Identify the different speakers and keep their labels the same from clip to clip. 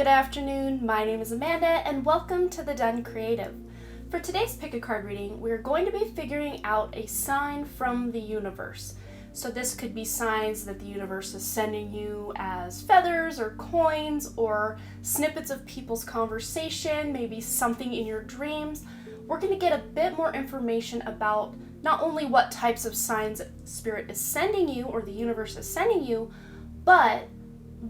Speaker 1: good afternoon. My name is Amanda and welcome to The Done Creative. For today's pick a card reading, we're going to be figuring out a sign from the universe. So this could be signs that the universe is sending you as feathers or coins or snippets of people's conversation, maybe something in your dreams. We're going to get a bit more information about not only what types of signs Spirit is sending you or the universe is sending you, but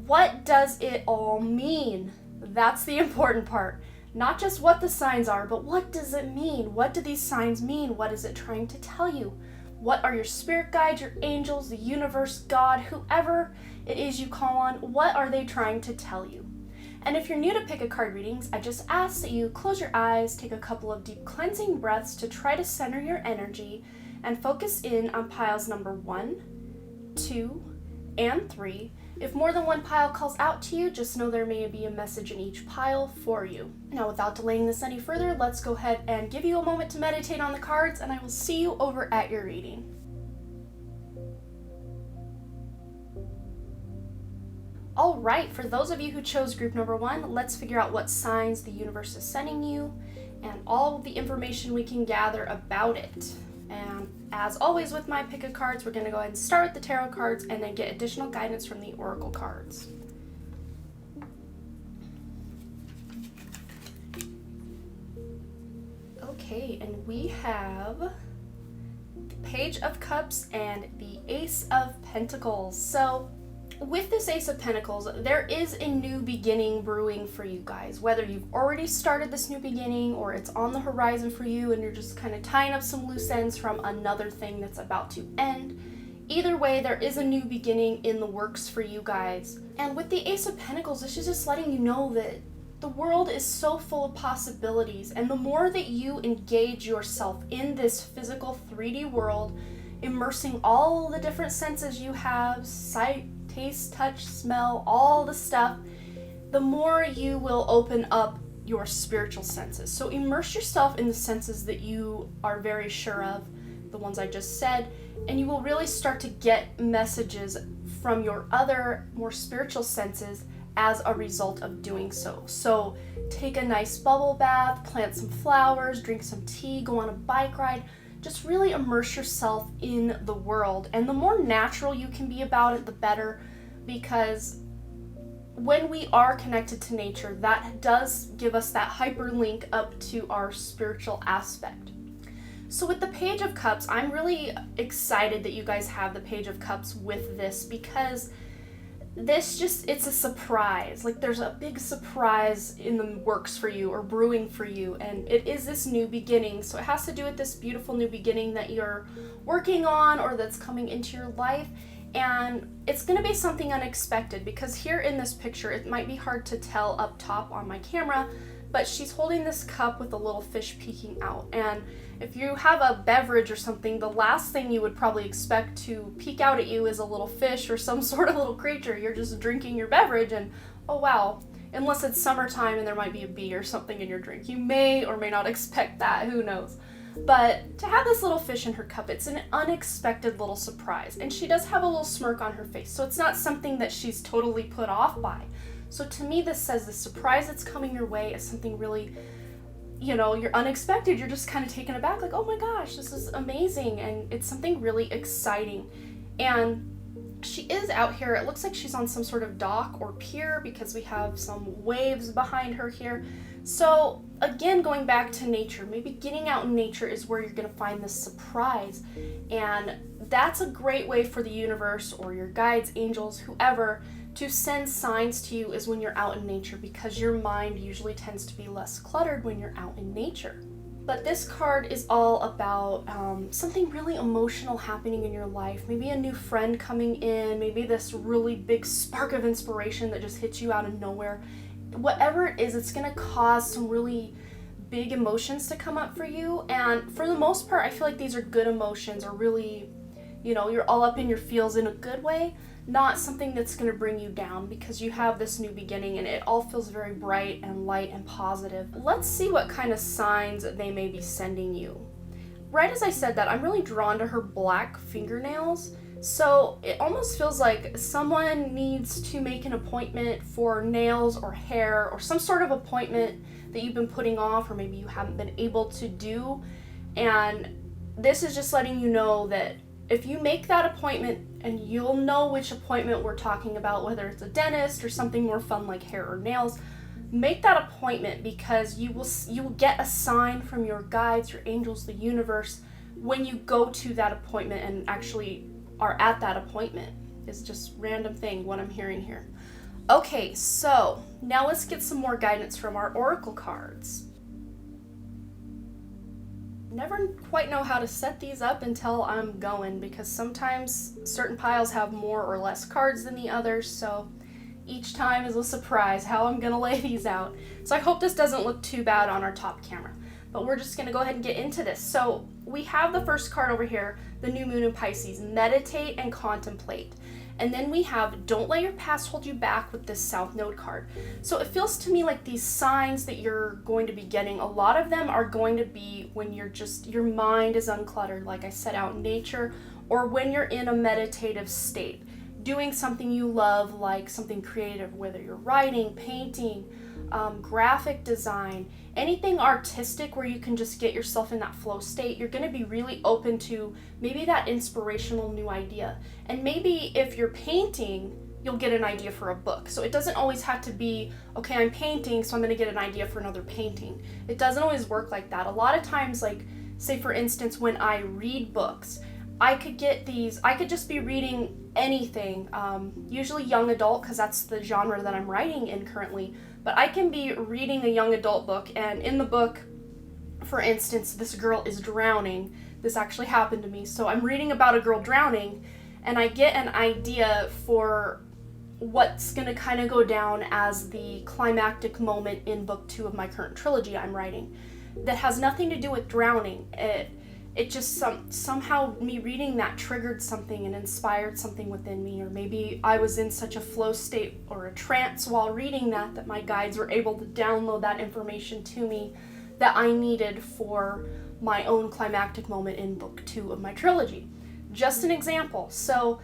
Speaker 1: what does it all mean? That's the important part. Not just what the signs are, but what does it mean? What do these signs mean? What is it trying to tell you? What are your spirit guides, your angels, the universe, God, whoever it is you call on, what are they trying to tell you? And if you're new to pick a card readings, I just ask that you close your eyes, take a couple of deep cleansing breaths to try to center your energy and focus in on piles number 1, 2, and 3. If more than one pile calls out to you, just know there may be a message in each pile for you. Now, without delaying this any further, let's go ahead and give you a moment to meditate on the cards, and I will see you over at your reading. All right, for those of you who chose group number 1, let's figure out what signs the universe is sending you and all the information we can gather about it. And as always with my pick a cards, we're going to go ahead and start with the tarot cards and then get additional guidance from the oracle cards. Okay, and we have the Page of Cups and the Ace of Pentacles. So with this Ace of Pentacles, there is a new beginning brewing for you guys. Whether you've already started this new beginning or it's on the horizon for you and you're just kind of tying up some loose ends from another thing that's about to end. Either way, there is a new beginning in the works for you guys. And with the Ace of Pentacles, this is just letting you know that the world is so full of possibilities. And the more that you engage yourself in this physical 3D world, immersing all the different senses you have, sight, taste, touch, smell, all the stuff, the more you will open up your spiritual senses. So immerse yourself in the senses that you are very sure of, the ones I just said, and you will really start to get messages from your other more spiritual senses as a result of doing so. So take a nice bubble bath, plant some flowers, drink some tea, go on a bike ride. Just really immerse yourself in the world. And the more natural you can be about it, the better, because when we are connected to nature, that does give us that hyperlink up to our spiritual aspect. So with the Page of Cups, I'm really excited that you guys have the Page of Cups with this, because it's a surprise. Like, there's a big surprise in the works for you or brewing for you, and it is this new beginning. So it has to do with this beautiful new beginning that you're working on or that's coming into your life, and it's going to be something unexpected, because here in this picture, it might be hard to tell up top on my camera, but she's holding this cup with a little fish peeking out. And if you have a beverage or something, the last thing you would probably expect to peek out at you is a little fish or some sort of little creature. You're just drinking your beverage and, oh wow, unless it's summertime and there might be a bee or something in your drink. You may or may not expect that, who knows. But to have this little fish in her cup, it's an unexpected little surprise. And she does have a little smirk on her face, so it's not something that she's totally put off by. So to me, this says the surprise that's coming your way is something really, you're unexpected. You're just kind of taken aback, like, oh my gosh, this is amazing. And it's something really exciting. And she is out here. It looks like she's on some sort of dock or pier, because we have some waves behind her here. So again, going back to nature, maybe getting out in nature is where you're going to find this surprise. And that's a great way for the universe or your guides, angels, whoever, to send signs to you, is when you're out in nature, because your mind usually tends to be less cluttered when you're out in nature. But this card is all about something really emotional happening in your life. Maybe a new friend coming in, maybe this really big spark of inspiration that just hits you out of nowhere. Whatever it is, it's going to cause some really big emotions to come up for you. And for the most part, I feel like these are good emotions, or really, you're all up in your feels in a good way. Not something that's going to bring you down, because you have this new beginning and it all feels very bright and light and positive. Let's see what kind of signs they may be sending you. Right as I said that, I'm really drawn to her black fingernails. So it almost feels like someone needs to make an appointment for nails or hair or some sort of appointment that you've been putting off or maybe you haven't been able to do. And this is just letting you know that if you make that appointment, and you'll know which appointment we're talking about, whether it's a dentist or something more fun like hair or nails, make that appointment because you will get a sign from your guides, your angels, the universe when you go to that appointment and actually are at that appointment. It's just random thing what I'm hearing here. Okay, so now let's get some more guidance from our oracle cards. Never quite know how to set these up until I'm going because sometimes certain piles have more or less cards than the others, so each time is a surprise how I'm gonna lay these out. So I hope this doesn't look too bad on our top camera, but we're just gonna go ahead and get into this. So we have the first card over here, the new moon in Pisces, meditate and contemplate. And then we have don't let your past hold you back with this South Node card. So it feels to me like these signs that you're going to be getting, a lot of them are going to be when your mind is uncluttered, like I said, out in nature, or when you're in a meditative state, doing something you love, like something creative, whether you're writing, painting, graphic design, anything artistic where you can just get yourself in that flow state. You're going to be really open to maybe that inspirational new idea. And maybe if you're painting, you'll get an idea for a book. So it doesn't always have to be, okay, I'm painting, so I'm going to get an idea for another painting. It doesn't always work like that. A lot of times, like, say for instance, when I read books, I could just be reading anything, usually young adult, because that's the genre that I'm writing in currently. But I can be reading a young adult book, and in the book, for instance, this girl is drowning. This actually happened to me. So I'm reading about a girl drowning, and I get an idea for what's going to kind of go down as the climactic moment in book 2 of my current trilogy I'm writing that has nothing to do with drowning. It just somehow me reading that triggered something and inspired something within me, or maybe I was in such a flow state or a trance while reading that my guides were able to download that information to me that I needed for my own climactic moment in book 2 of my trilogy. Just an example. So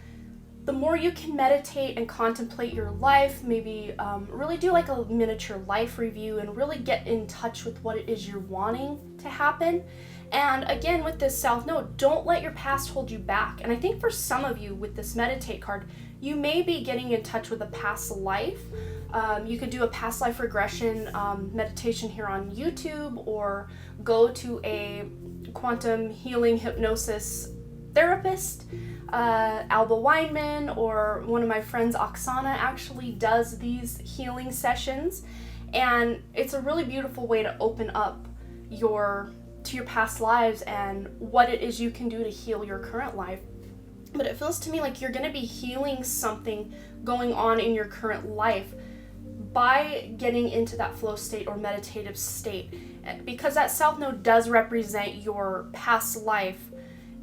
Speaker 1: the more you can meditate and contemplate your life, maybe really do like a miniature life review and really get in touch with what it is you're wanting to happen. And again, with this South Node, don't let your past hold you back. And I think for some of you with this meditate card, you may be getting in touch with a past life. You could do a past life regression meditation here on YouTube, or go to a quantum healing hypnosis therapist. Alba Weinman, or one of my friends, Oksana, actually does these healing sessions. And it's a really beautiful way to open up to your past lives and what it is you can do to heal your current life. But it feels to me like you're going to be healing something going on in your current life by getting into that flow state or meditative state, because that South Node does represent your past life,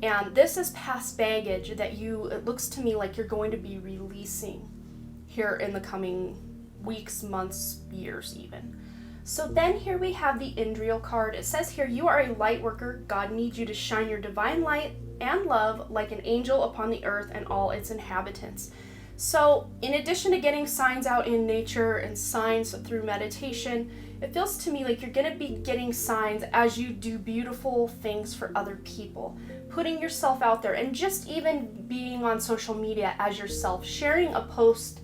Speaker 1: and this is past baggage that it looks to me like you're going to be releasing here in the coming weeks, months, years even. So then here we have the Indriel card. It says here, you are a light worker. God needs you to shine your divine light and love like an angel upon the earth and all its inhabitants. So in addition to getting signs out in nature and signs through meditation, it feels to me like you're going to be getting signs as you do beautiful things for other people, putting yourself out there, and just even being on social media as yourself, sharing a post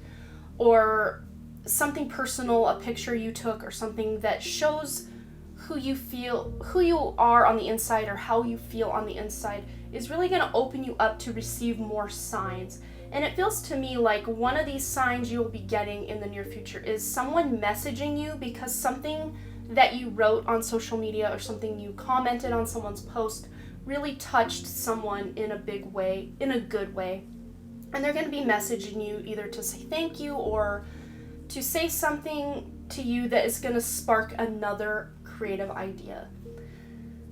Speaker 1: or something personal, a picture you took, or something that shows who you are on the inside, or how you feel on the inside, is really going to open you up to receive more signs. And it feels to me like one of these signs you'll be getting in the near future is someone messaging you because something that you wrote on social media or something you commented on someone's post really touched someone in a big way, in a good way. And they're going to be messaging you either to say thank you or to say something to you that is going to spark another creative idea.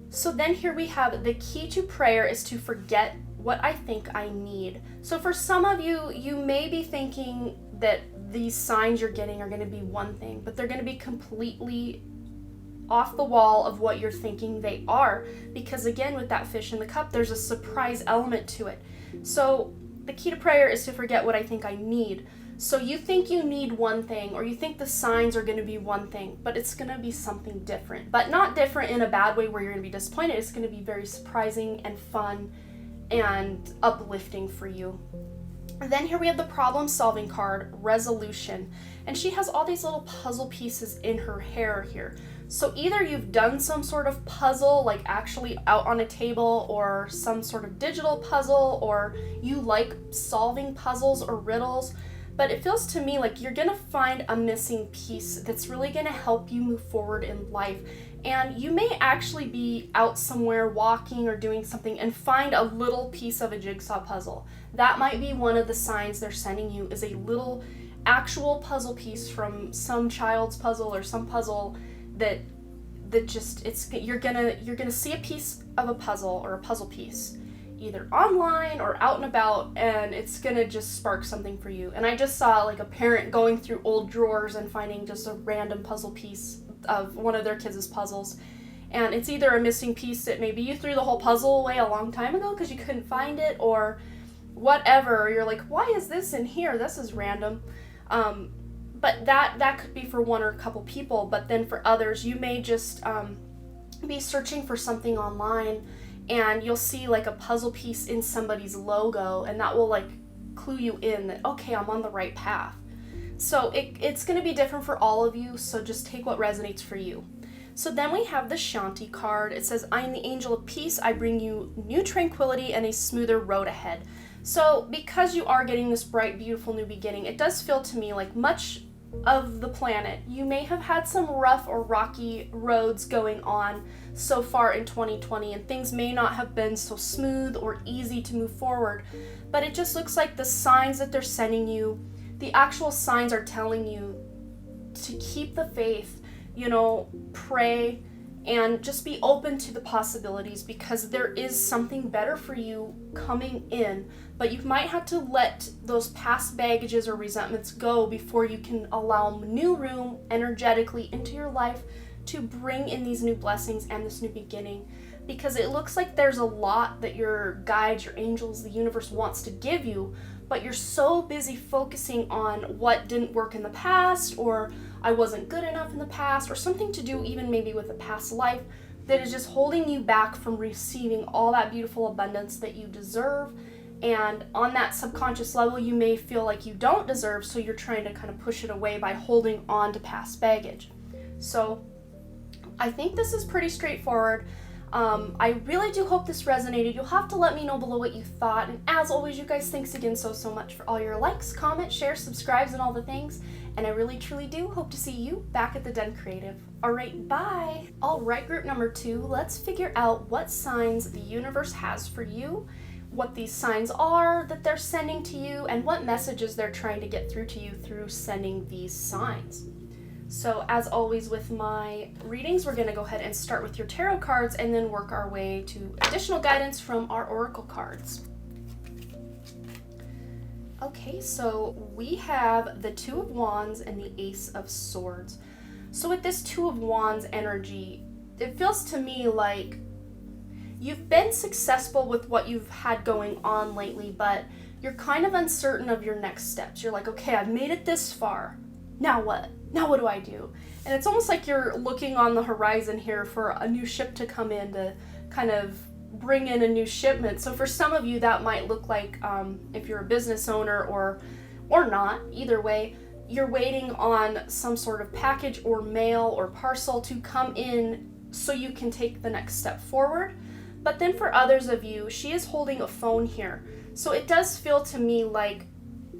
Speaker 1: So then here we have the key to prayer is to forget what I think I need. So for some of you, you may be thinking that these signs you're getting are going to be one thing, but they're going to be completely off the wall of what you're thinking they are, because again, with that fish in the cup, there's a surprise element to it. So the key to prayer is to forget what I think I need. So you think you need one thing, or you think the signs are going to be one thing, but it's going to be something different. But not different in a bad way where you're going to be disappointed. It's going to be very surprising and fun and uplifting for you. And then here we have the problem solving card, resolution. And she has all these little puzzle pieces in her hair here. So either you've done some sort of puzzle, like actually out on a table, or some sort of digital puzzle, or you like solving puzzles or riddles. But it feels to me like you're gonna find a missing piece that's really gonna help you move forward in life. And you may actually be out somewhere walking or doing something and find a little piece of a jigsaw puzzle. That might be one of the signs they're sending you, is a little actual puzzle piece from some child's puzzle or some puzzle that just, you're gonna see a piece of a puzzle or a puzzle piece either online or out and about, and it's gonna just spark something for you. And I just saw like a parent going through old drawers and finding just a random puzzle piece of one of their kids' puzzles, and it's either a missing piece that maybe you threw the whole puzzle away a long time ago because you couldn't find it, or whatever. You're like, why is this in here? This is random. But that could be for one or a couple people. But then for others, you may just be searching for something online, and you'll see like a puzzle piece in somebody's logo, and that will like clue you in that, okay, I'm on the right path. So it's going to be different for all of you, so just take what resonates for you. So then we have the Shanti card. It says, I am the angel of peace. I bring you new tranquility and a smoother road ahead. So because you are getting this bright, beautiful new beginning, it does feel to me like much of the planet, you may have had some rough or rocky roads going on so far in 2020, and things may not have been so smooth or easy to move forward. But it just looks like the signs that they're sending you, the actual signs are telling you to keep the faith, pray, and just be open to the possibilities, because there is something better for you coming in. But you might have to let those past baggages or resentments go before you can allow new room energetically into your life to bring in these new blessings and this new beginning. Because it looks like there's a lot that your guides, your angels, the universe wants to give you, but you're so busy focusing on what didn't work in the past, or I wasn't good enough in the past, or something to do even maybe with a past life, that is just holding you back from receiving all that beautiful abundance that you deserve. And on that subconscious level, you may feel like you don't deserve, so you're trying to kind of push it away by holding on to past baggage. So I think this is pretty straightforward. I really do hope this resonated. You'll have to let me know below what you thought. And as always, you guys, thanks again so much for all your likes, comments, shares, subscribes, and all the things. And I really, truly do hope to see you back at the Den Creative. All right, bye. All right, group number 2, let's figure out what signs the universe has for you, what these signs are that they're sending to you, and what messages they're trying to get through to you through sending these signs. So as always with my readings, we're going to go ahead and start with your tarot cards and then work our way to additional guidance from our oracle cards. Okay, so we have the Two of Wands and the Ace of Swords. So with this Two of Wands energy, it feels to me like you've been successful with what you've had going on lately, but you're kind of uncertain of your next steps. You're like, okay, I've made it this far. Now what? Now what do I do? And it's almost like you're looking on the horizon here for a new ship to come in to kind of bring in a new shipment. So for some of you, that might look like, if you're a business owner or not, either way, you're waiting on some sort of package or mail or parcel to come in so you can take the next step forward. But then for others of you, she is holding a phone here. So it does feel to me like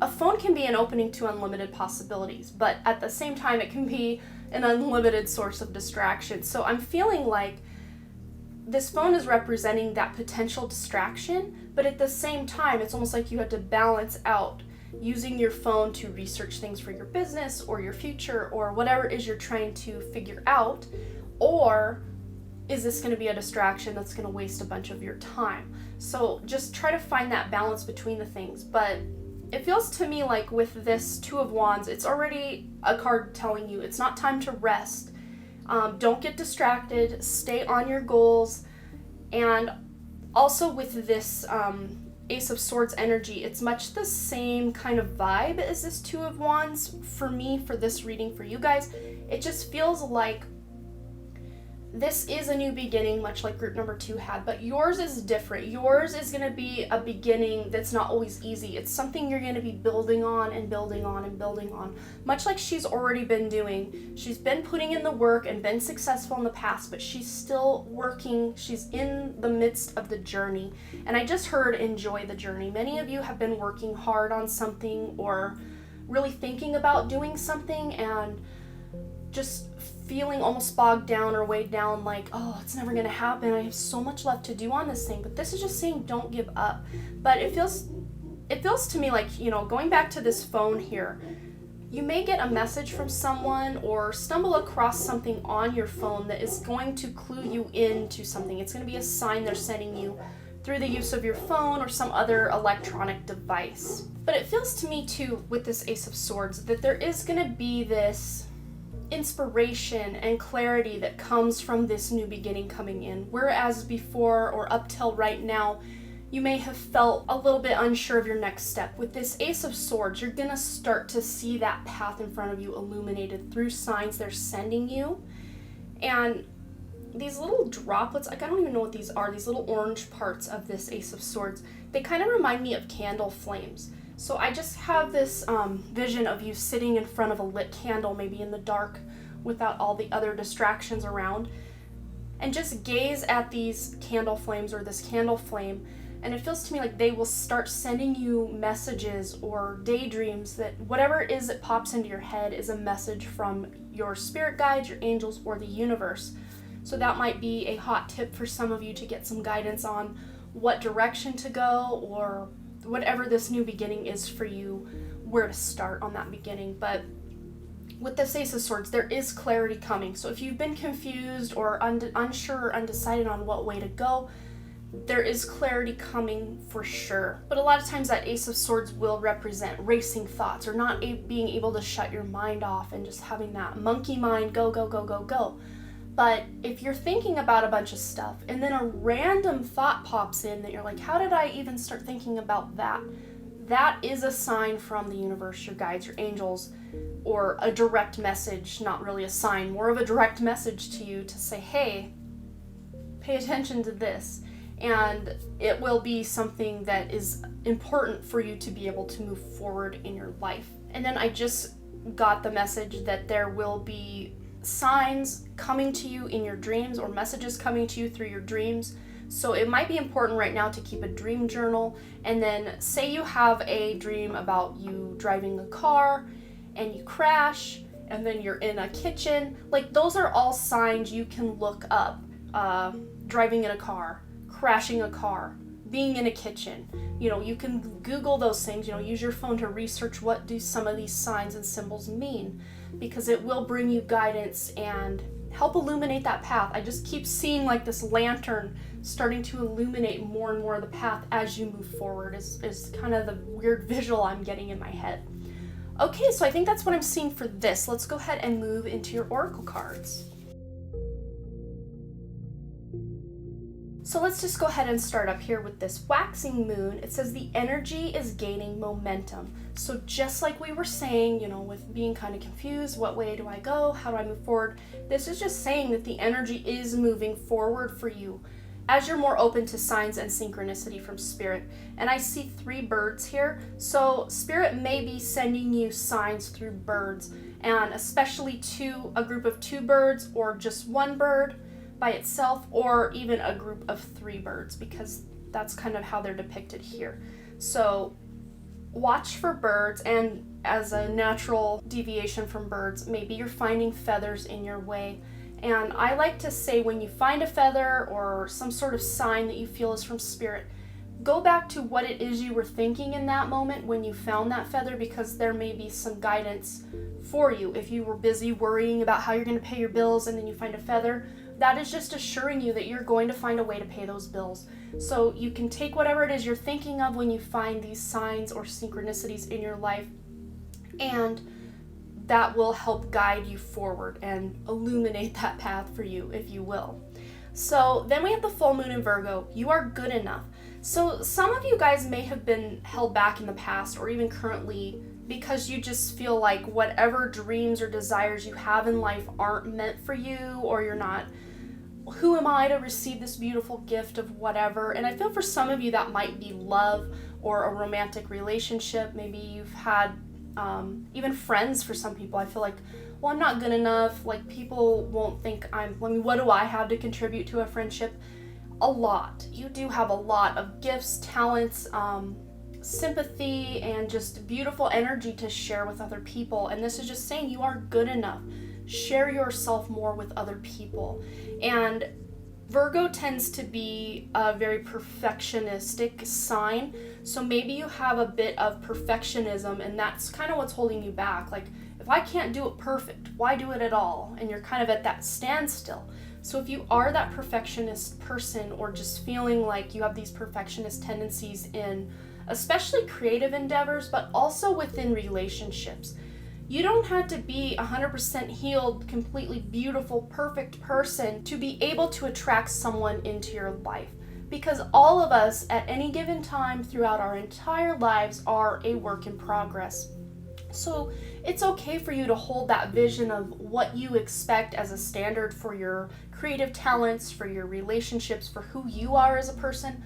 Speaker 1: a phone can be an opening to unlimited possibilities, but at the same time, it can be an unlimited source of distraction. So I'm feeling like this phone is representing that potential distraction, but at the same time, it's almost like you have to balance out using your phone to research things for your business or your future or whatever it is you're trying to figure out, or is this going to be a distraction that's going to waste a bunch of your time? So just try to find that balance between the things. But it feels to me like with this Two of Wands, it's already a card telling you it's not time to rest. Don't get distracted. Stay on your goals. And also with this Ace of Swords energy, it's much the same kind of vibe as this Two of Wands for me, for this reading for you guys. It just feels like this is a new beginning, much like group number 2 had, but yours is different. Yours is going to be a beginning that's not always easy. It's something you're going to be building on and building on and building on, much like she's already been doing. She's been putting in the work and been successful in the past, but she's still working. She's in the midst of the journey. And I just heard enjoy the journey. Many of you have been working hard on something or really thinking about doing something and just feeling almost bogged down or weighed down, like, oh, it's never gonna happen. I have so much left to do on this thing. But this is just saying don't give up. But it feels to me like, going back to this phone here, you may get a message from someone or stumble across something on your phone that is going to clue you into something. It's going to be a sign they're sending you through the use of your phone or some other electronic device. But it feels to me too, with this Ace of Swords, that there is going to be this inspiration and clarity that comes from this new beginning coming in. Whereas before or up till right now, you may have felt a little bit unsure of your next step. With this Ace of Swords, you're gonna start to see that path in front of you illuminated through signs they're sending you. And these little droplets, I don't even know what these are, these little orange parts of this Ace of Swords, they kind of remind me of candle flames. So I just have this vision of you sitting in front of a lit candle, maybe in the dark, without all the other distractions around, and just gaze at these candle flames or this candle flame, and it feels to me like they will start sending you messages or daydreams, that whatever it is that pops into your head is a message from your spirit guides, your angels, or the universe. So that might be a hot tip for some of you to get some guidance on what direction to go, or whatever this new beginning is for you, where to start on that beginning. But with this Ace of Swords, there is clarity coming. So if you've been confused or unsure or undecided on what way to go, there is clarity coming for sure. But a lot of times that Ace of Swords will represent racing thoughts, or not being able to shut your mind off and just having that monkey mind go, go, go, go, go. But if you're thinking about a bunch of stuff and then a random thought pops in that you're like, how did I even start thinking about that? That is a sign from the universe, your guides, your angels, or a direct message, not really a sign, more of a direct message to you to say, hey, pay attention to this. And it will be something that is important for you to be able to move forward in your life. And then I just got the message that there will be signs coming to you in your dreams, or messages coming to you through your dreams. So it might be important right now to keep a dream journal, and then say you have a dream about you driving a car and you crash, and then you're in a kitchen. Like, those are all signs you can look up. Driving in a car, crashing a car, being in a kitchen. You can Google those things, use your phone to research what do some of these signs and symbols mean, because it will bring you guidance and help illuminate that path. I just keep seeing like this lantern starting to illuminate more and more of the path as you move forward, is kind of the weird visual I'm getting in my head. Okay, so I think that's what I'm seeing for this. Let's go ahead and move into your oracle cards. So let's just go ahead and start up here with this waxing moon. It says the energy is gaining momentum. So just like we were saying, with being kind of confused, what way do I go? How do I move forward? This is just saying that the energy is moving forward for you as you're more open to signs and synchronicity from Spirit. And I see 3 birds here. So Spirit may be sending you signs through birds, and especially a group of 2 birds, or just 1 bird by itself, or even a group of 3 birds, because that's kind of how they're depicted here. So watch for birds, and as a natural deviation from birds, maybe you're finding feathers in your way. And I like to say, when you find a feather or some sort of sign that you feel is from Spirit, go back to what it is you were thinking in that moment when you found that feather, because there may be some guidance for you. If you were busy worrying about how you're going to pay your bills and then you find a feather, that is just assuring you that you're going to find a way to pay those bills. So you can take whatever it is you're thinking of when you find these signs or synchronicities in your life, and that will help guide you forward and illuminate that path for you, if you will. So then we have the full moon in Virgo. You are good enough. So some of you guys may have been held back in the past or even currently because you just feel like whatever dreams or desires you have in life aren't meant for you, or you're not, who am I to receive this beautiful gift of whatever? And I feel for some of you that might be love or a romantic relationship. Maybe you've had even friends. For some people, I feel like, well, I'm not good enough. Like, people won't think what do I have to contribute to a friendship? A lot. You do have a lot of gifts, talents, sympathy, and just beautiful energy to share with other people. And this is just saying you are good enough. Share yourself more with other people. And Virgo tends to be a very perfectionistic sign. So maybe you have a bit of perfectionism, and that's kind of what's holding you back. Like, if I can't do it perfect, why do it at all? And you're kind of at that standstill. So if you are that perfectionist person, or just feeling like you have these perfectionist tendencies in especially creative endeavors, but also within relationships, you don't have to be 100% healed, completely beautiful, perfect person to be able to attract someone into your life. Because all of us at any given time throughout our entire lives are a work in progress. So it's okay for you to hold that vision of what you expect as a standard for your creative talents, for your relationships, for who you are as a person,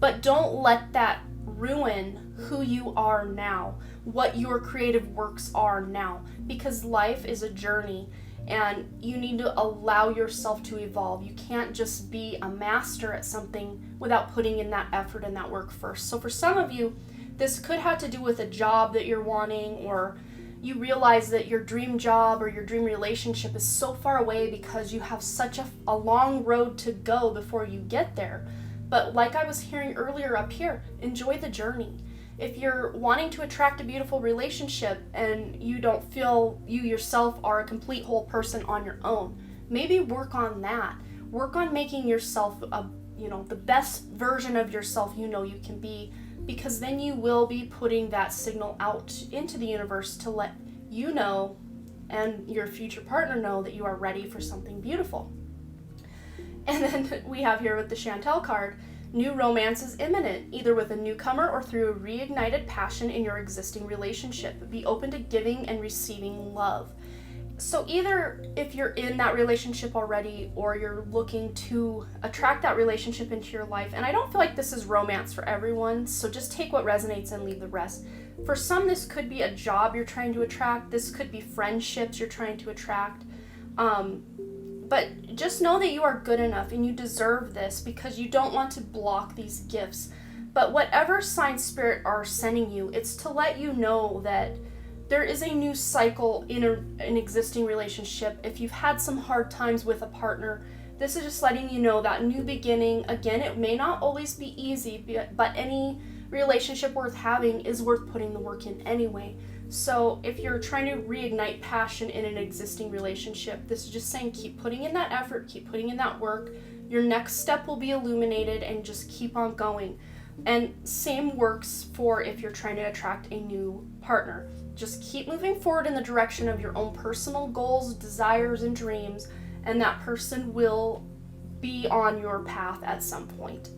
Speaker 1: but don't let that ruin who you are now, what your creative works are now, because life is a journey and you need to allow yourself to evolve. You can't just be a master at something without putting in that effort and that work first. So for some of you, this could have to do with a job that you're wanting, or you realize that your dream job or your dream relationship is so far away because you have such a long road to go before you get there. But like I was hearing earlier up here, enjoy the journey. If you're wanting to attract a beautiful relationship and you don't feel you yourself are a complete whole person on your own, maybe work on that. Work on making yourself the best version of yourself you can be, because then you will be putting that signal out into the universe to let you know and your future partner know that you are ready for something beautiful. And then we have here with the Chantel card, new romance is imminent, either with a newcomer or through a reignited passion in your existing relationship. Be open to giving and receiving love. So either if you're in that relationship already, or you're looking to attract that relationship into your life, and I don't feel like this is romance for everyone, so just take what resonates and leave the rest. For some, this could be a job you're trying to attract. This could be friendships you're trying to attract. But just know that you are good enough and you deserve this, because you don't want to block these gifts. But whatever sign spirit are sending you, it's to let you know that there is a new cycle in an existing relationship. If you've had some hard times with a partner, this is just letting you know that new beginning. Again, it may not always be easy, but any relationship worth having is worth putting the work in anyway. So if you're trying to reignite passion in an existing relationship, this is just saying keep putting in that effort, keep putting in that work. Your next step will be illuminated, and just keep on going. And same works for if you're trying to attract a new partner. Just keep moving forward in the direction of your own personal goals, desires, and dreams, and that person will be on your path at some point.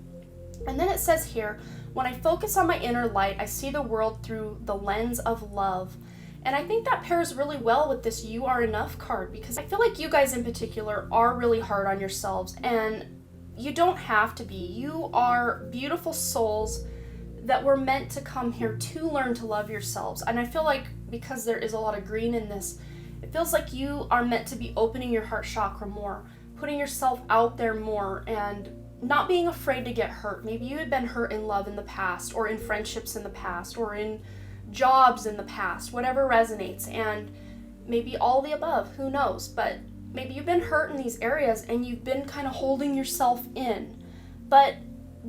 Speaker 1: And then it says here, when I focus on my inner light, I see the world through the lens of love. And I think that pairs really well with this You Are Enough card, because I feel like you guys in particular are really hard on yourselves, and you don't have to be. You are beautiful souls that were meant to come here to learn to love yourselves. And I feel like because there is a lot of green in this, it feels like you are meant to be opening your heart chakra more, putting yourself out there more, and not being afraid to get hurt. Maybe you had been hurt in love in the past, or in friendships in the past, or in jobs in the past, whatever resonates, and maybe all the above, who knows. But maybe you've been hurt in these areas and you've been kind of holding yourself in. But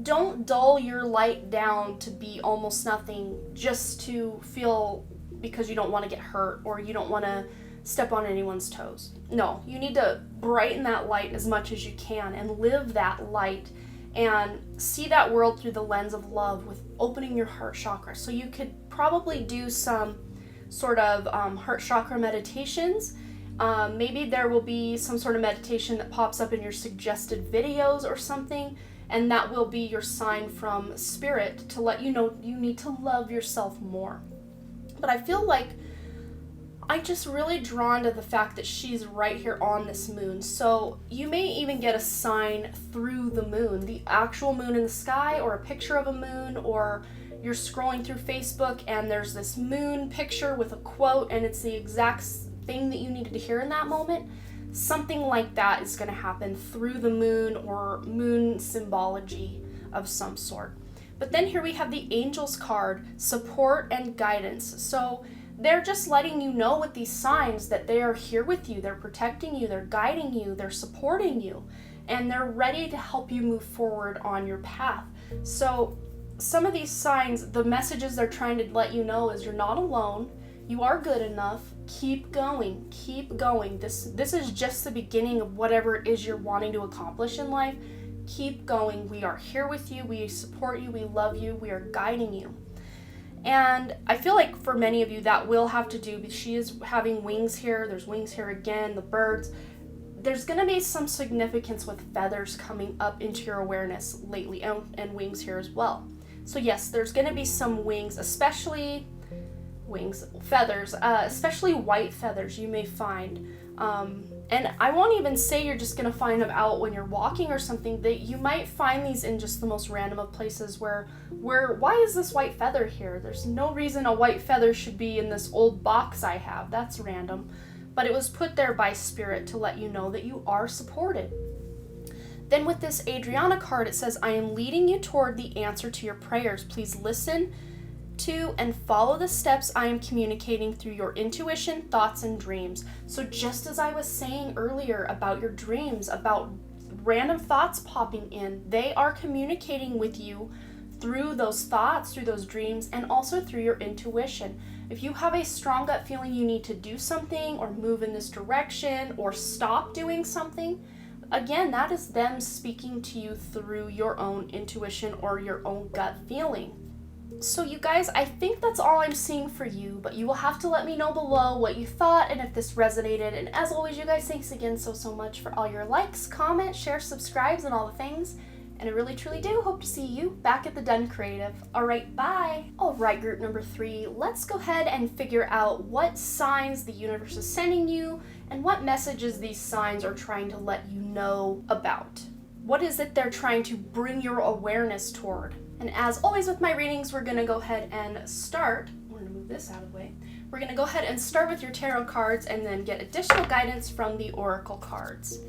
Speaker 1: don't dull your light down to be almost nothing just to feel because you don't want to get hurt or you don't want to step on anyone's toes. No, you need to brighten that light as much as you can and live that light and see that world through the lens of love with opening your heart chakra. So you could probably do some sort of heart chakra meditations. Maybe there will be some sort of meditation that pops up in your suggested videos or something, and that will be your sign from Spirit to let you know you need to love yourself more. But I feel like I'm just really drawn to the fact that she's right here on this moon. So you may even get a sign through the moon, the actual moon in the sky, or a picture of a moon, or you're scrolling through Facebook and there's this moon picture with a quote and it's the exact thing that you needed to hear in that moment. Something like that is going to happen through the moon or moon symbology of some sort. But then here we have the Angels card, support and guidance. So they're just letting you know with these signs that they are here with you, they're protecting you, they're guiding you, they're supporting you, and they're ready to help you move forward on your path. So some of these signs, the messages they're trying to let you know is you're not alone, you are good enough, keep going, keep going. This is just the beginning of whatever it is you're wanting to accomplish in life. Keep going, we are here with you, we support you, we love you, we are guiding you. And I feel like for many of you that will have to do, because she is having wings here, there's wings here again, the birds. There's going to be some significance with feathers coming up into your awareness lately, and wings here as well. So yes, there's going to be some wings, especially feathers, especially white feathers you may find. And I won't even say you're just going to find them out when you're walking or something. That you might find these in just the most random of places where why is this white feather here? There's no reason a white feather should be in this old box I have. That's random. But it was put there by Spirit to let you know that you are supported. Then with this Adriana card, it says, I am leading you toward the answer to your prayers. Please listen to and follow the steps I am communicating through your intuition, thoughts, and dreams. So just as I was saying earlier about your dreams, about random thoughts popping in, they are communicating with you through those thoughts, through those dreams, and also through your intuition. If you have a strong gut feeling you need to do something or move in this direction or stop doing something, again, that is them speaking to you through your own intuition or your own gut feeling. So you guys, I think that's all I'm seeing for you, but you will have to let me know below what you thought and if this resonated. And as always, you guys, thanks again so much for all your likes, comments, shares, subscribes, and all the things. And I really truly do hope to see you back at the Done Creative. All right, bye. All right, group number 3, let's go ahead and figure out what signs the universe is sending you and what messages these signs are trying to let you know about. What is it they're trying to bring your awareness toward? And as always with my readings, we're going to go ahead and start. We're going to move this out of the way. We're going to go ahead and start with your tarot cards and then get additional guidance from the oracle cards.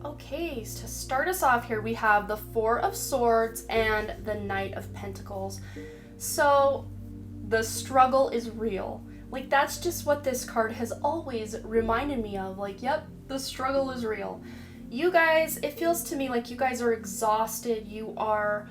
Speaker 1: Okay, to start us off here, we have the Four of Swords and the Knight of Pentacles. So the struggle is real. Like, that's just what this card has always reminded me of. Like, yep, the struggle is real. You guys, it feels to me like you guys are exhausted, you're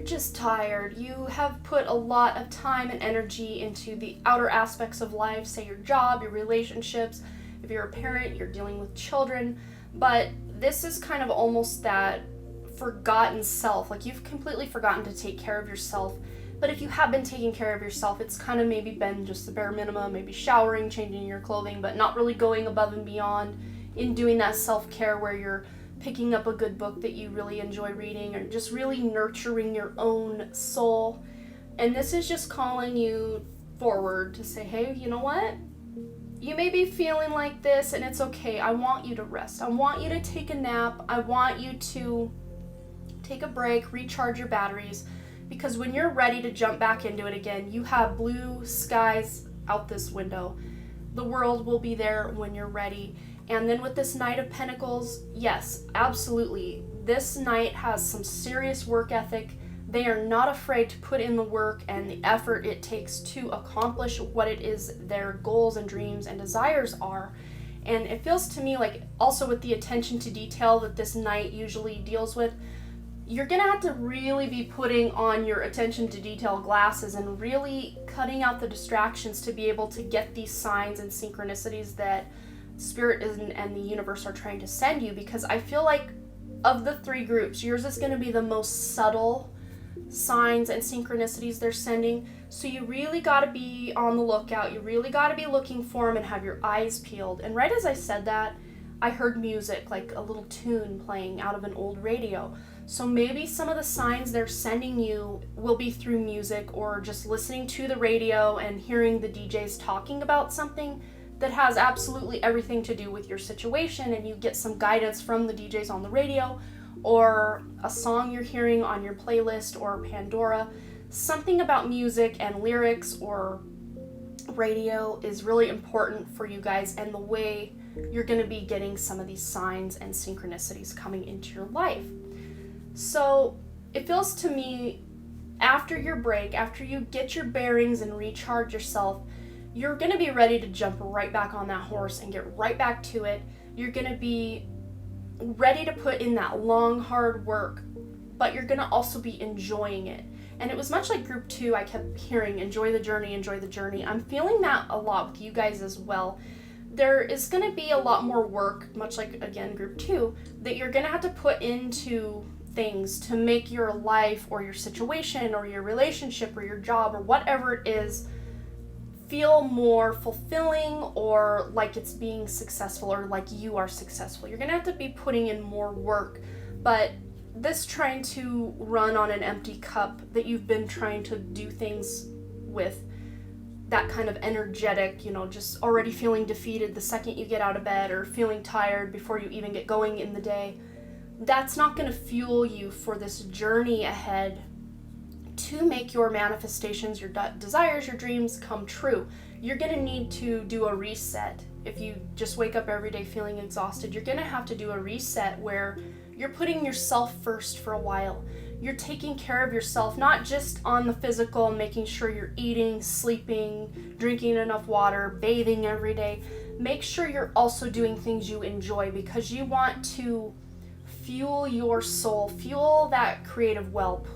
Speaker 1: just tired, you have put a lot of time and energy into the outer aspects of life, say your job, your relationships, if you're a parent, you're dealing with children, but this is kind of almost that forgotten self, like you've completely forgotten to take care of yourself. But if you have been taking care of yourself, it's kind of maybe been just the bare minimum, maybe showering, changing your clothing, but not really going above and beyond in doing that self-care where you're picking up a good book that you really enjoy reading or just really nurturing your own soul. And this is just calling you forward to say, hey, you know what? You may be feeling like this and it's okay. I want you to rest. I want you to take a nap. I want you to take a break, recharge your batteries, because when you're ready to jump back into it again, you have blue skies out this window. The world will be there when you're ready. And then with this Knight of Pentacles, yes, absolutely. This knight has some serious work ethic. They are not afraid to put in the work and the effort it takes to accomplish what it is their goals and dreams and desires are. And it feels to me like also with the attention to detail that this knight usually deals with, you're gonna have to really be putting on your attention to detail glasses and really cutting out the distractions to be able to get these signs and synchronicities that Spirit and the universe are trying to send you, because I feel like of the 3 groups, yours is going to be the most subtle signs and synchronicities they're sending. So you really got to be on the lookout. You really got to be looking for them and have your eyes peeled. And right as I said that, I heard music, like a little tune playing out of an old radio. So maybe some of the signs they're sending you will be through music or just listening to the radio and hearing the DJs talking about something that has absolutely everything to do with your situation, and you get some guidance from the DJs on the radio or a song you're hearing on your playlist or Pandora. Something about music and lyrics or radio is really important for you guys, and the way you're going to be getting some of these signs and synchronicities coming into your life. So it feels to me, after your break, after you get your bearings and recharge yourself, you're going to be ready to jump right back on that horse and get right back to it. You're going to be ready to put in that long, hard work, but you're going to also be enjoying it. And it was much like group 2, I kept hearing, enjoy the journey, enjoy the journey. I'm feeling that a lot with you guys as well. There is going to be a lot more work, much like, again, group 2, that you're going to have to put into things to make your life or your situation or your relationship or your job or whatever it is feel more fulfilling, or like it's being successful, or like you are successful. You're going to have to be putting in more work. But this trying to run on an empty cup that you've been trying to do things with, that kind of energetic, just already feeling defeated the second you get out of bed, or feeling tired before you even get going in the day, that's not going to fuel you for this journey ahead to make your manifestations, your desires, your dreams come true. You're going to need to do a reset. If you just wake up every day feeling exhausted, you're going to have to do a reset where you're putting yourself first for a while. You're taking care of yourself, not just on the physical, making sure you're eating, sleeping, drinking enough water, bathing every day. Make sure you're also doing things you enjoy, because you want to fuel your soul, fuel that creative well.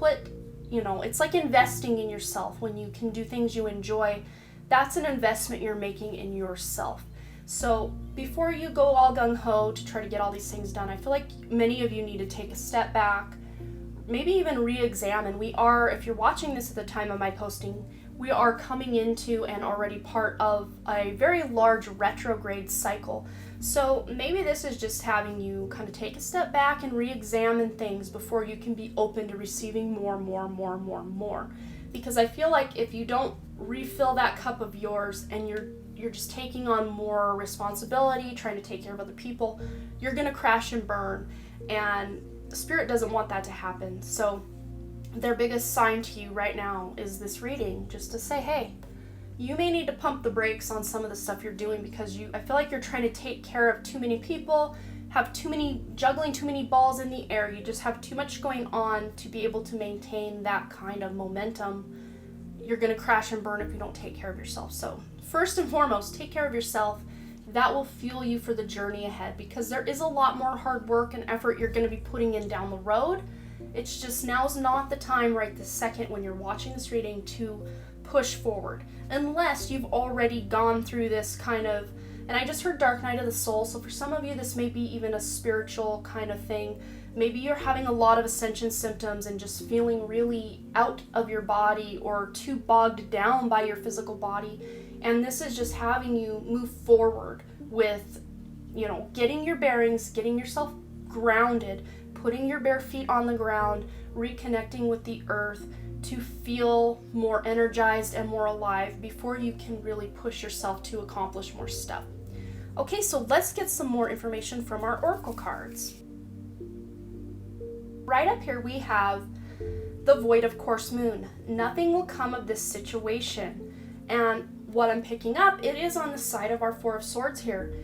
Speaker 1: It's like investing in yourself. When you can do things you enjoy, that's an investment you're making in yourself. So before you go all gung-ho to try to get all these things done, I feel like many of you need to take a step back, maybe even re-examine. If you're watching this at the time of my posting, we are coming into and already part of a very large retrograde cycle. So maybe this is just having you kind of take a step back and re-examine things before you can be open to receiving more. Because I feel like if you don't refill that cup of yours and you're just taking on more responsibility, trying to take care of other people, you're going to crash and burn. And Spirit doesn't want that to happen. So their biggest sign to you right now is this reading, just to say, hey, you may need to pump the brakes on some of the stuff you're doing, because I feel like you're trying to take care of too many people, juggling too many balls in the air. You just have too much going on to be able to maintain that kind of momentum. You're going to crash and burn if you don't take care of yourself. So first and foremost, take care of yourself. That will fuel you for the journey ahead, because there is a lot more hard work and effort you're going to be putting in down the road. It's just now's not the time right this second when you're watching this reading to push forward, unless you've already gone through this kind of, and I just heard Dark Night of the Soul, so for some of you this may be even a spiritual kind of thing. Maybe you're having a lot of ascension symptoms and just feeling really out of your body or too bogged down by your physical body, and this is just having you move forward with, getting your bearings, getting yourself grounded, putting your bare feet on the ground, reconnecting with the earth to feel more energized and more alive before you can really push yourself to accomplish more stuff. Okay, so let's get some more information from our oracle cards. Right up here we have the Void of Course Moon. Nothing will come of this situation. And what I'm picking up, it is on the side of our Four of Swords here.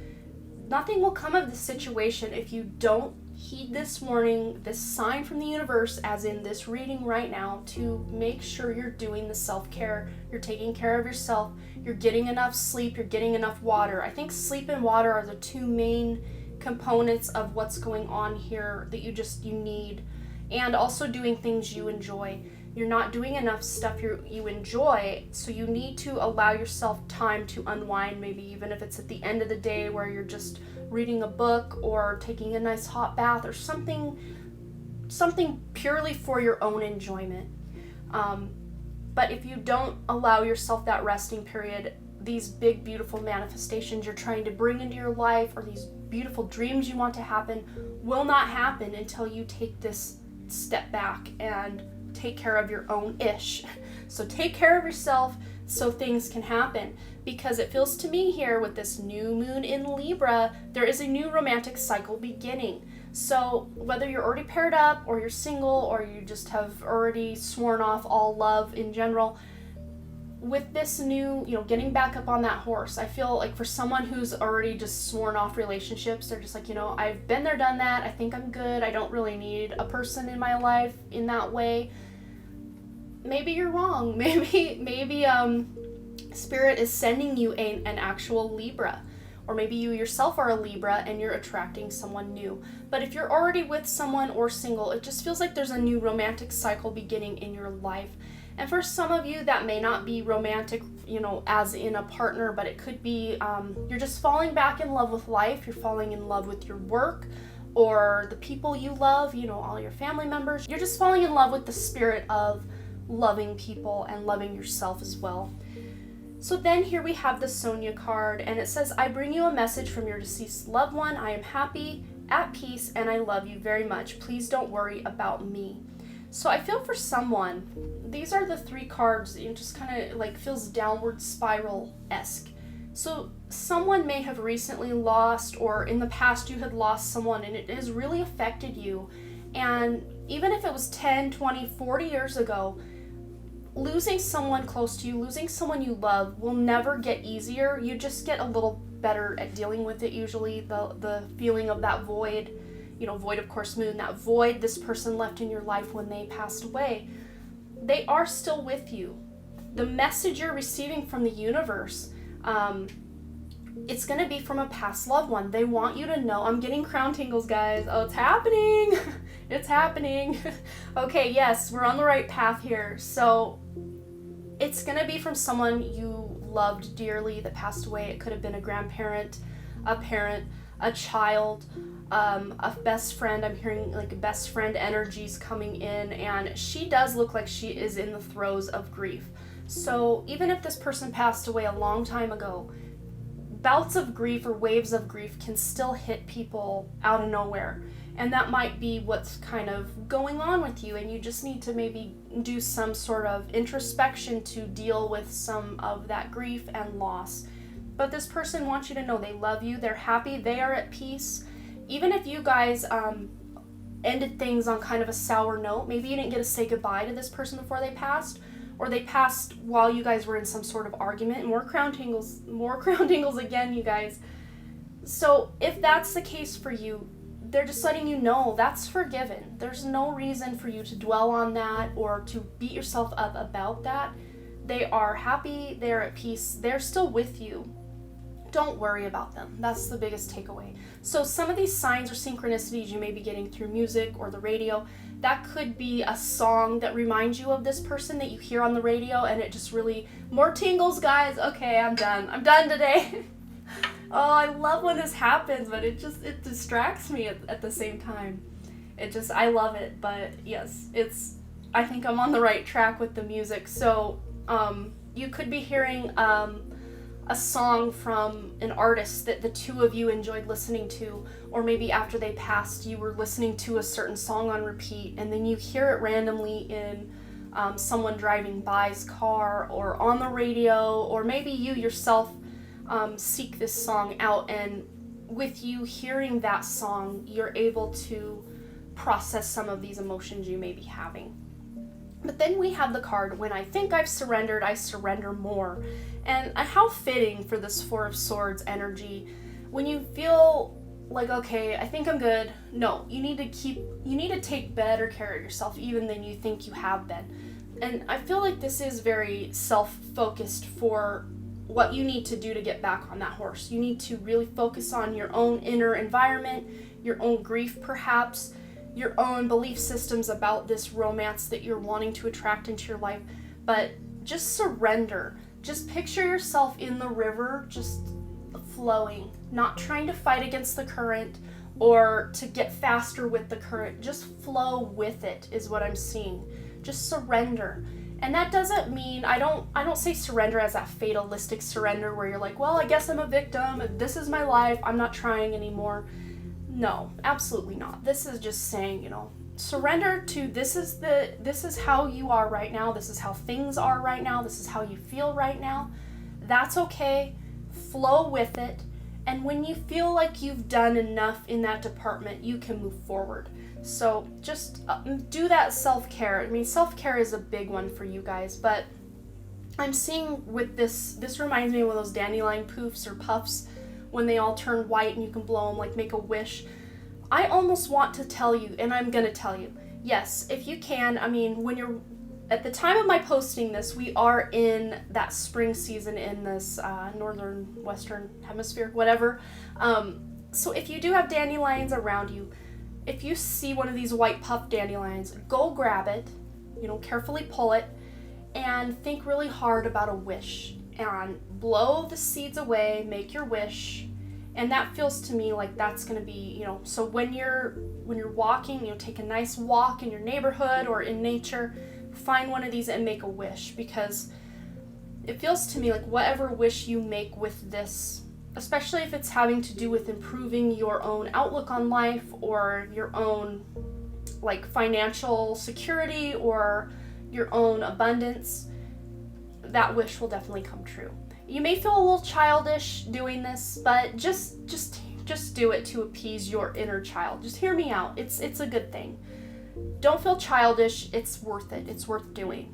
Speaker 1: Nothing will come of this situation if you don't heed this warning, this sign from the universe, as in this reading right now, to make sure you're doing the self-care, you're taking care of yourself, you're getting enough sleep, you're getting enough water. I think sleep and water are the two main components of what's going on here that you need, and also doing things you enjoy. You're not doing enough stuff you enjoy, so you need to allow yourself time to unwind, maybe even if it's at the end of the day where you're just reading a book or taking a nice hot bath or something purely for your own enjoyment. But if you don't allow yourself that resting period, these big, beautiful manifestations you're trying to bring into your life, or these beautiful dreams you want to happen will not happen until you take this step back and take care of your own ish. So take care of yourself so things can happen, because it feels to me here with this new moon in Libra, there is a new romantic cycle beginning. So whether you're already paired up or you're single or you just have already sworn off all love in general, with this new, getting back up on that horse, I feel like for someone who's already just sworn off relationships, they're just like, I've been there, done that. I think I'm good. I don't really need a person in my life in that way. Maybe you're wrong. Maybe Spirit is sending you an actual Libra. Or maybe you yourself are a Libra and you're attracting someone new. But if you're already with someone or single, it just feels like there's a new romantic cycle beginning in your life. And for some of you, that may not be romantic, as in a partner, but it could be you're just falling back in love with life. You're falling in love with your work or the people you love, all your family members. You're just falling in love with the spirit of loving people and loving yourself as well. So then here we have the Sonia card, and it says, I bring you a message from your deceased loved one. I am happy, at peace, and I love you very much. Please don't worry about me. So I feel for someone, these are the 3 cards, it just kind of like feels downward spiral-esque. So someone may have recently lost, or in the past you had lost someone, and it has really affected you. And even if it was 10, 20, 40 years ago, losing someone close to you, losing someone you love will never get easier. You just get a little better at dealing with it usually. The feeling of that void, void of course moon, that void this person left in your life when they passed away, they are still with you. The message you're receiving from the universe, it's going to be from a past loved one. They want you to know. I'm getting crown tingles, guys. Oh, it's happening. It's happening. Okay, yes, we're on the right path here. So it's going to be from someone you loved dearly that passed away. It could have been a grandparent, a parent, a child, a best friend. I'm hearing like best friend energies coming in, and she does look like she is in the throes of grief. So even if this person passed away a long time ago, bouts of grief or waves of grief can still hit people out of nowhere. And that might be what's kind of going on with you, and you just need to maybe do some sort of introspection to deal with some of that grief and loss. But this person wants you to know they love you, they're happy, they are at peace. Even if you guys ended things on kind of a sour note, maybe you didn't get to say goodbye to this person before they passed, or they passed while you guys were in some sort of argument. More crown tingles again, you guys. So if that's the case for you, they're just letting you know that's forgiven. There's no reason for you to dwell on that or to beat yourself up about that. They are happy, they're at peace, they're still with you. Don't worry about them. That's the biggest takeaway. So some of these signs or synchronicities you may be getting through music or the radio, that could be a song that reminds you of this person that you hear on the radio, and it just really, more tingles, guys. Okay, I'm done today. Oh, I love when this happens, but it distracts me at the same time. I love it, but yes, I think I'm on the right track with the music. So, you could be hearing, a song from an artist that the two of you enjoyed listening to, or maybe after they passed, you were listening to a certain song on repeat, and then you hear it randomly in someone driving by's car or on the radio, or maybe you yourself seek this song out, and with you hearing that song, you're able to process some of these emotions you may be having. But then we have the card, when I think I've surrendered, I surrender more. And how fitting for this Four of Swords energy. When you feel like, okay, I think I'm good. No, you need to take better care of yourself even than you think you have been. And I feel like this is very self-focused for what you need to do to get back on that horse. You need to really focus on your own inner environment, your own grief perhaps, your own belief systems about this romance that you're wanting to attract into your life. But just surrender. Just picture yourself in the river, just flowing, not trying to fight against the current or to get faster with the current. Just flow with it is what I'm seeing. Just surrender. And that doesn't mean, I don't say surrender as that fatalistic surrender where you're like, well, I guess I'm a victim, and this is my life, I'm not trying anymore. No, absolutely not. This is just saying, surrender to this is how you are right now, this is how things are right now, this is how you feel right now. That's okay. Flow with it. And when you feel like you've done enough in that department, you can move forward. So just do that self-care. I mean, self-care is a big one for you guys, but I'm seeing with this reminds me of one of those dandelion poofs or puffs when they all turn white and you can blow them, like make a wish. I almost want to tell you, and I'm going to tell you, yes, if you can, I mean, when you're at the time of my posting this, we are in that spring season in this northern, western hemisphere, whatever. So if you do have dandelions around you, if you see one of these white puff dandelions, go grab it, carefully pull it, and think really hard about a wish. And blow the seeds away, make your wish. And that feels to me like that's going to be, so when you're walking, take a nice walk in your neighborhood or in nature, find one of these and make a wish, because it feels to me like whatever wish you make with this, especially if it's having to do with improving your own outlook on life or your own like financial security or your own abundance, that wish will definitely come true. You may feel a little childish doing this, but just do it to appease your inner child. Just hear me out. It's a good thing. Don't feel childish. It's worth it. It's worth doing.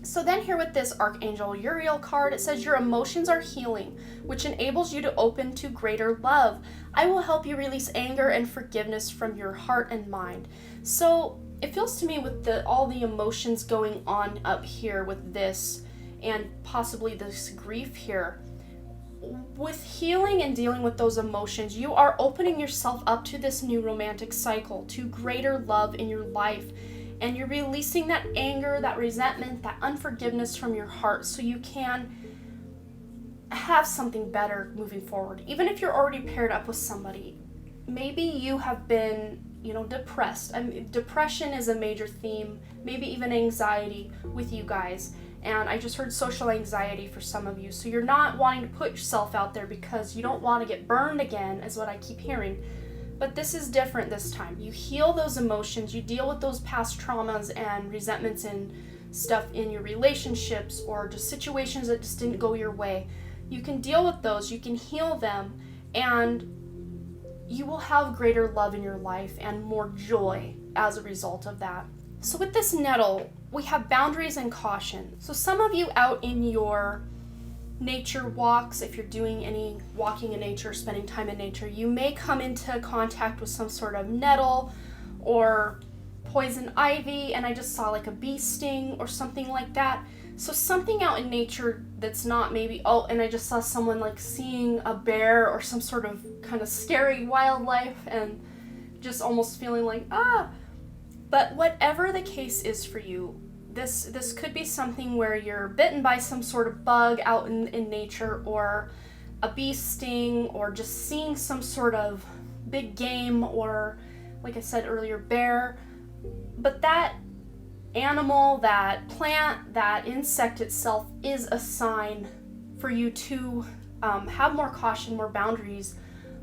Speaker 1: So then here with this Archangel Uriel card, it says your emotions are healing, which enables you to open to greater love. I will help you release anger and forgiveness from your heart and mind. So it feels to me with all the emotions going on up here with this and possibly this grief here, with healing and dealing with those emotions, you are opening yourself up to this new romantic cycle, to greater love in your life. And you're releasing that anger, that resentment, that unforgiveness from your heart so you can have something better moving forward. Even if you're already paired up with somebody, maybe you have been, depressed. Depression is a major theme, maybe even anxiety with you guys. And I just heard social anxiety for some of you. So you're not wanting to put yourself out there because you don't want to get burned again, is what I keep hearing. But this is different this time. You heal those emotions, you deal with those past traumas and resentments and stuff in your relationships or just situations that just didn't go your way. You can deal with those, you can heal them, and you will have greater love in your life and more joy as a result of that. So with this nettle, we have boundaries and caution. So some of you out in your nature walks, if you're doing any walking in nature, spending time in nature, you may come into contact with some sort of nettle or poison ivy, and I just saw like a bee sting or something like that. So something out in nature that's not maybe, and I just saw someone like seeing a bear or some sort of kind of scary wildlife and just almost feeling like, But whatever the case is for you, this could be something where you're bitten by some sort of bug out in nature, or a bee sting, or just seeing some sort of big game, or like I said earlier, bear. But that animal, that plant, that insect itself is a sign for you to have more caution, more boundaries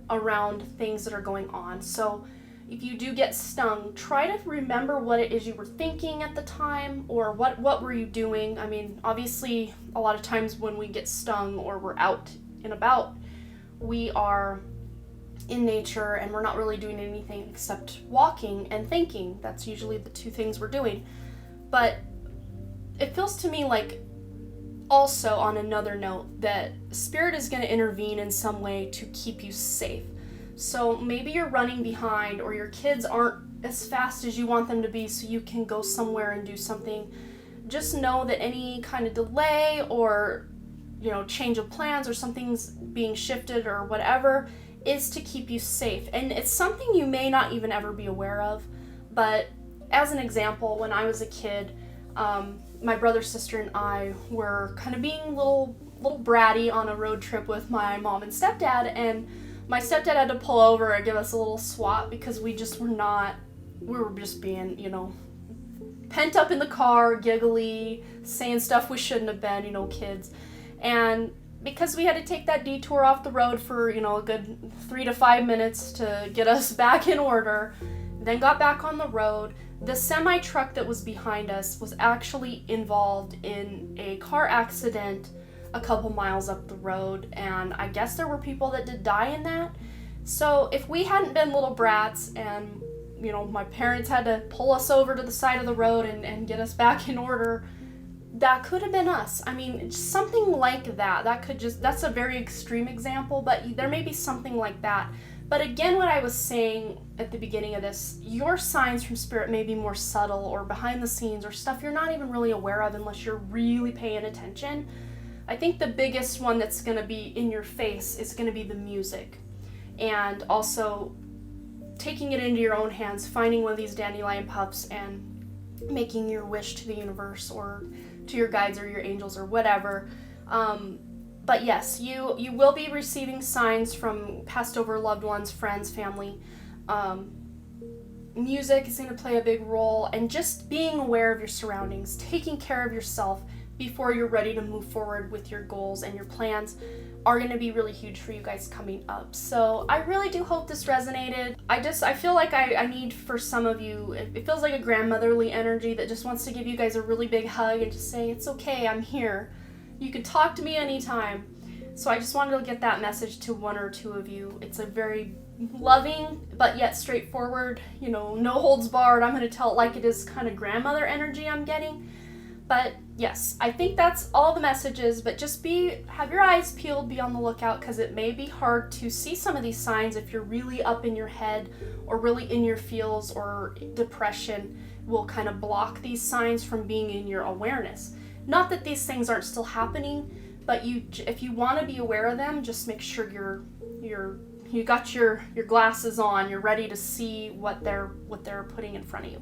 Speaker 1: around things that are going on. So if you do get stung, try to remember what it is you were thinking at the time, or what were you doing. I mean, obviously, a lot of times when we get stung or we're out and about, we are in nature and we're not really doing anything except walking and thinking. That's usually the two things we're doing. But it feels to me like, also on another note, that Spirit is going to intervene in some way to keep you safe. So maybe you're running behind, or your kids aren't as fast as you want them to be so you can go somewhere and do something. Just know that any kind of delay or, change of plans or something's being shifted or whatever is to keep you safe. And it's something you may not even ever be aware of. But as an example, when I was a kid, my brother, sister, and I were kind of being little bratty on a road trip with my mom and stepdad, and my stepdad had to pull over and give us a little swat because we were just being, pent up in the car, giggly, saying stuff we shouldn't have been, kids. And because we had to take that detour off the road for, a good 3 to 5 minutes to get us back in order, then got back on the road, the semi truck that was behind us was actually involved in a car accident a couple miles up the road, and I guess there were people that did die in that. So if we hadn't been little brats and my parents had to pull us over to the side of the road and get us back in order, that could have been us. I mean, something like that. That's a very extreme example, but there may be something like that. But again, what I was saying at the beginning of this, your signs from Spirit may be more subtle or behind the scenes or stuff you're not even really aware of unless you're really paying attention. I think the biggest one that's going to be in your face is going to be the music. And also taking it into your own hands, finding one of these dandelion puffs and making your wish to the universe or to your guides or your angels or whatever. But yes, you will be receiving signs from passed over loved ones, friends, family. Music is going to play a big role, and just being aware of your surroundings, taking care of yourself before you're ready to move forward with your goals and your plans are going to be really huge for you guys coming up. So I really do hope this resonated. I feel like I need for some of you, it feels like a grandmotherly energy that just wants to give you guys a really big hug and just say, it's okay, I'm here. You can talk to me anytime. So I just wanted to get that message to one or two of you. It's a very loving, but yet straightforward, no holds barred, I'm going to tell it like it is kind of grandmother energy I'm getting. But yes, I think that's all the messages, but just have your eyes peeled, be on the lookout, because it may be hard to see some of these signs if you're really up in your head or really in your feels, or depression will kind of block these signs from being in your awareness. Not that these things aren't still happening, but if you want to be aware of them, just make sure you got your glasses on, you're ready to see what they're putting in front of you.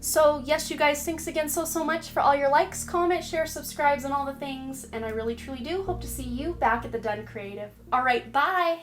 Speaker 1: So yes, you guys, thanks again so much for all your likes, comments, shares, subscribes, and all the things, and I really truly do hope to see you back at the Done Creative. All right, bye!